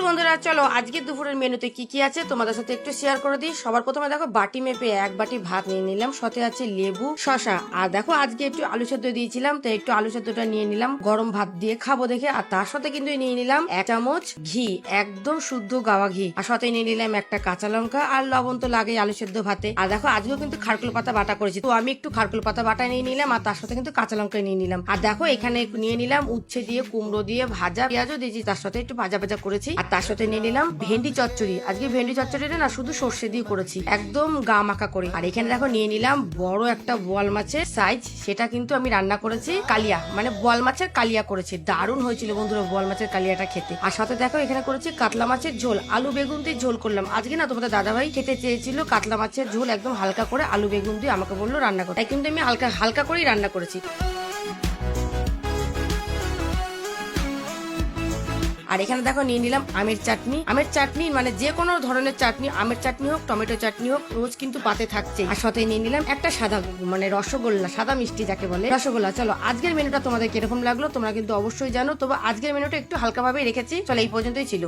বন্ধুরা, চলো আজকে দুপুরের মেনুতে কি কি আছে তোমাদের সাথে একটু শেয়ার করে দিই। সবার প্রথমে দেখো বাটি মেপে এক বাটি ভাত নিয়ে নিলাম, সাথে আছে লেবু, শশা। আর দেখো আজকে একটু আলু সেদ্ধ দিয়েছিলাম, তো একটু আলু সেদ্ধটা নিয়ে নিলাম গরম ভাত দিয়ে খাবো দেখে। আর তার সাথে কিন্তু নিয়ে নিলাম 1 চামচ ঘি, একদম শুদ্ধ গাওয়া ঘি। আর সাথে নিয়ে নিলাম একটা কাঁচা লঙ্কা, আর লবণ তো লাগে আলু সেদ্ধ ভাতে। আর দেখো আজকেও কিন্তু খারকুল পাতা বাটা করেছি, তো আমি একটু খারকুল পাতা বাটা নিয়ে নিলাম, আর তার সাথে কিন্তু কাঁচা লঙ্কা নিয়ে নিলাম। আর দেখো এখানে নিয়ে নিলাম উচ্ছে দিয়ে, কুমড়ো দিয়ে ভাজা, পেঁয়াজও দিয়েছি, তার সাথে একটু ভাজা ভাজা করেছি। আর তার সাথে নিয়ে নিলাম ভেন্ডি চচ্চড়ি। আজকে ভেন্ডি চচ্চড়িটা না শুধু সর্ষে দিয়ে করেছি, একদম গা মাখা করে। আর এখানে দেখো নিয়ে নিলাম বড় একটা বোয়াল মাছের সাইজ, সেটা কিন্তু আমি রান্না করেছি কালিয়া, মানে বোয়াল মাছের কালিয়া করেছি। দারুণ হয়েছিল বন্ধুরা বোয়াল মাছের কালিয়াটা খেতে। আর সাথে দেখো এখানে করেছি কাতলা মাছের ঝোল, আলু বেগুন দিয়ে ঝোল করলাম। আজকে না তোমাদের দাদাভাই খেতে চেয়েছিল কাতলা মাছের ঝোল, একদম হালকা করে আলু বেগুন দিয়ে আমাকে বললো রান্না করতে, তাই কিন্তু আমি হালকা হালকা করেই রান্না করেছি। আর এখানে দেখো নিয়ে নিলাম আমের চাটনি। আমের চাটনি মানে যে কোনো ধরনের চাটনি, আমের চাটনি হোক, টমেটো চাটনি হোক, রোজ কিন্তু পাতে থাকছে। আর সাথে নিয়ে নিলাম একটা সাদা মানে রসগোল্লা, সাদা মিষ্টি যাকে বলে রসগোল্লা। চলো আজকের মেনুটা তোমাদের কিরকম লাগলো তোমরা কিন্তু অবশ্যই জানো। তবে আজকের মেনুটা একটু হালকা ভাবে রেখেছি। চলো এই পর্যন্তই ছিল।